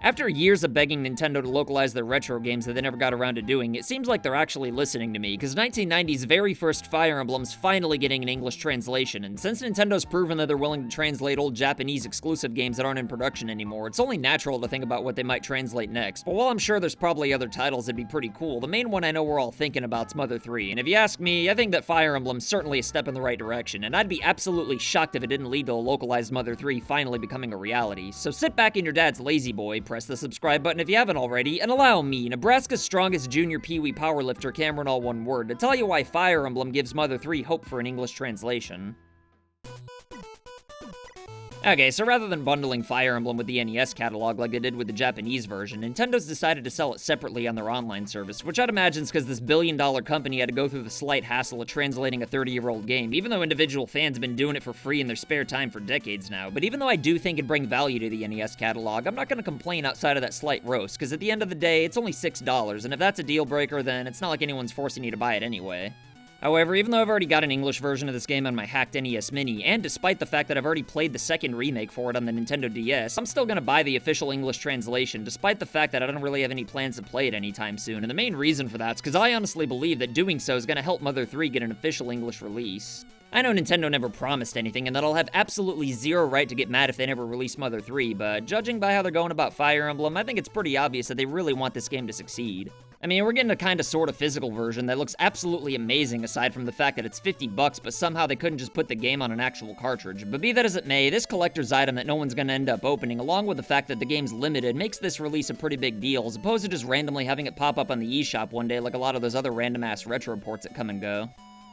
After years of begging Nintendo to localize their retro games that they never got around to doing, it seems like they're actually listening to me, because 1990's very first Fire Emblem's finally getting an English translation, and since Nintendo's proven that they're willing to translate old Japanese exclusive games that aren't in production anymore, it's only natural to think about what they might translate next. But while I'm sure there's probably other titles that'd be pretty cool, the main one I know we're all thinking about's Mother 3, and if you ask me, I think that Fire Emblem's certainly a step in the right direction, and I'd be absolutely shocked if it didn't lead to a localized Mother 3 finally becoming a reality. So sit back in your dad's lazy boy, press the subscribe button if you haven't already, and allow me, Nebraska's strongest junior peewee powerlifter Cameron all one word, to tell you why Fire Emblem gives Mother 3 hope for an English translation. Okay, so rather than bundling Fire Emblem with the NES catalog like they did with the Japanese version, Nintendo's decided to sell it separately on their online service, which I'd imagine is because this billion-dollar company had to go through the slight hassle of translating a 30-year-old game, even though individual fans have been doing it for free in their spare time for decades now. But even though I do think it'd bring value to the NES catalog, I'm not going to complain outside of that slight roast, because at the end of the day, it's only $6, and if that's a deal breaker, then it's not like anyone's forcing you to buy it anyway. However, even though I've already got an English version of this game on my hacked NES Mini, and despite the fact that I've already played the second remake for it on the Nintendo DS, I'm still gonna buy the official English translation, despite the fact that I don't really have any plans to play it anytime soon, and the main reason for that is because I honestly believe that doing so is gonna help Mother 3 get an official English release. I know Nintendo never promised anything, and that I'll have absolutely zero right to get mad if they never release Mother 3, but judging by how they're going about Fire Emblem, I think it's pretty obvious that they really want this game to succeed. I mean, we're getting a kinda sorta physical version that looks absolutely amazing aside from the fact that it's $50, but somehow they couldn't just put the game on an actual cartridge. But be that as it may, this collector's item that no one's gonna end up opening, along with the fact that the game's limited, makes this release a pretty big deal, as opposed to just randomly having it pop up on the eShop one day like a lot of those other random-ass retro ports that come and go.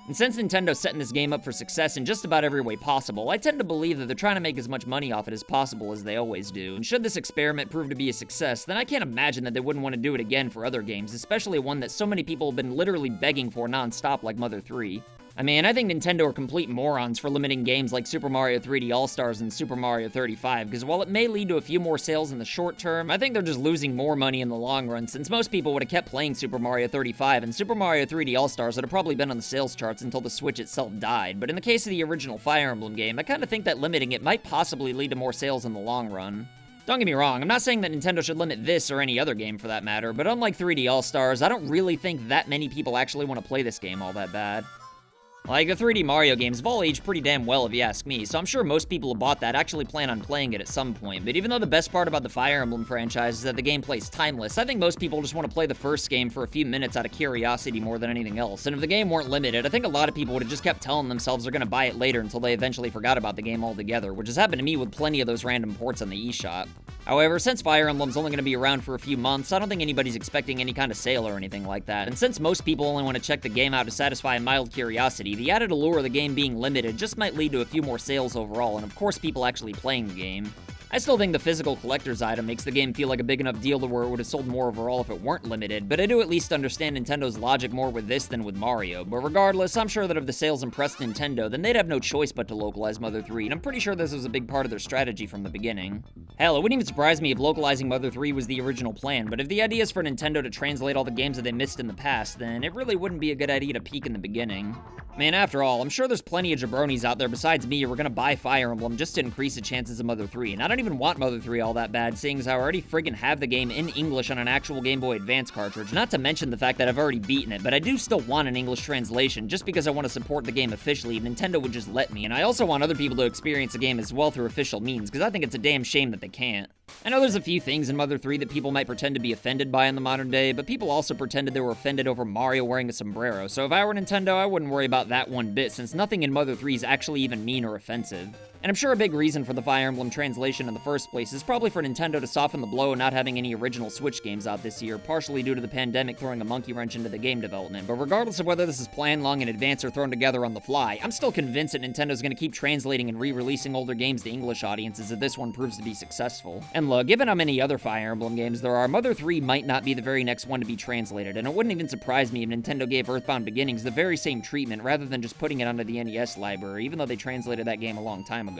And since Nintendo's setting this game up for success in just about every way possible, I tend to believe that they're trying to make as much money off it as possible as they always do. And should this experiment prove to be a success, then I can't imagine that they wouldn't want to do it again for other games, especially one that so many people have been literally begging for non-stop like Mother 3. I mean, I think Nintendo are complete morons for limiting games like Super Mario 3D All-Stars and Super Mario 35, because while it may lead to a few more sales in the short term, I think they're just losing more money in the long run, since most people would have kept playing Super Mario 35, and Super Mario 3D All-Stars would have probably been on the sales charts until the Switch itself died. But in the case of the original Fire Emblem game, I kinda think that limiting it might possibly lead to more sales in the long run. Don't get me wrong, I'm not saying that Nintendo should limit this or any other game for that matter, but unlike 3D All-Stars, I don't really think that many people actually want to play this game all that bad. Like, the 3D Mario games have all aged pretty damn well if you ask me, so I'm sure most people who bought that actually plan on playing it at some point. But even though the best part about the Fire Emblem franchise is that the gameplay's timeless, I think most people just want to play the first game for a few minutes out of curiosity more than anything else. And if the game weren't limited, I think a lot of people would have just kept telling themselves they're gonna buy it later until they eventually forgot about the game altogether, which has happened to me with plenty of those random ports on the eShop. However, since Fire Emblem's only going to be around for a few months, I don't think anybody's expecting any kind of sale or anything like that. And since most people only want to check the game out to satisfy a mild curiosity, the added allure of the game being limited just might lead to a few more sales overall, and of course people actually playing the game. I still think the physical collector's item makes the game feel like a big enough deal to where it would have sold more overall if it weren't limited, but I do at least understand Nintendo's logic more with this than with Mario. But regardless, I'm sure that if the sales impressed Nintendo, then they'd have no choice but to localize Mother 3, and I'm pretty sure this was a big part of their strategy from the beginning. Hell, it wouldn't even surprise me if localizing Mother 3 was the original plan, but if the idea is for Nintendo to translate all the games that they missed in the past, then it really wouldn't be a good idea to peek in the beginning. Man, after all, I'm sure there's plenty of jabronis out there besides me who are gonna buy Fire Emblem just to increase the chances of Mother 3, and I don't even want Mother 3 all that bad, seeing as I already friggin' have the game in English on an actual Game Boy Advance cartridge, not to mention the fact that I've already beaten it, but I do still want an English translation just because I want to support the game officially if Nintendo would just let me, and I also want other people to experience the game as well through official means, because I think it's a damn shame that they can't. I know there's a few things in Mother 3 that people might pretend to be offended by in the modern day, but people also pretended they were offended over Mario wearing a sombrero, so if I were Nintendo, I wouldn't worry about that one bit, since nothing in Mother 3 is actually even mean or offensive. And I'm sure a big reason for the Fire Emblem translation in the first place is probably for Nintendo to soften the blow of not having any original Switch games out this year, partially due to the pandemic throwing a monkey wrench into the game development. But regardless of whether this is planned long in advance or thrown together on the fly, I'm still convinced that Nintendo's gonna keep translating and re-releasing older games to English audiences if this one proves to be successful. And look, given how many other Fire Emblem games there are, Mother 3 might not be the very next one to be translated, and it wouldn't even surprise me if Nintendo gave Earthbound Beginnings the very same treatment rather than just putting it onto the NES library, even though they translated that game a long time ago.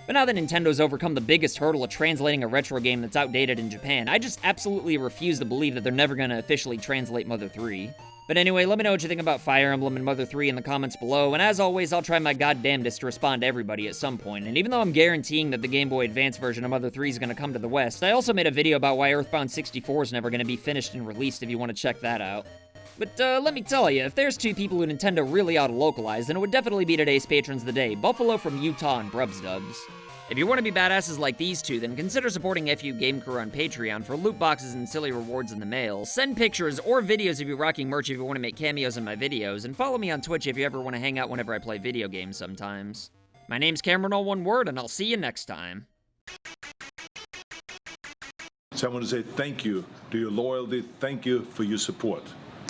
But now that Nintendo's overcome the biggest hurdle of translating a retro game that's outdated in Japan, I just absolutely refuse to believe that they're never gonna officially translate Mother 3. But anyway, let me know what you think about Fire Emblem and Mother 3 in the comments below, and as always, I'll try my goddamnedest to respond to everybody at some point. And even though I'm guaranteeing that the Game Boy Advance version of Mother 3 is gonna come to the West, I also made a video about why Earthbound 64 is never gonna be finished and released if you want to check that out. But let me tell you, if there's two people who Nintendo really ought to localize, then it would definitely be today's patrons of the day, Buffalo from Utah and Brubs Dubs. If you want to be badasses like these two, then consider supporting FU Game Crew on Patreon for loot boxes and silly rewards in the mail. Send pictures or videos of you rocking merch if you want to make cameos in my videos, and follow me on Twitch if you ever want to hang out whenever I play video games sometimes. My name's Cameron, all one word, and I'll see you next time. So I want to say thank you to your loyalty, thank you for your support.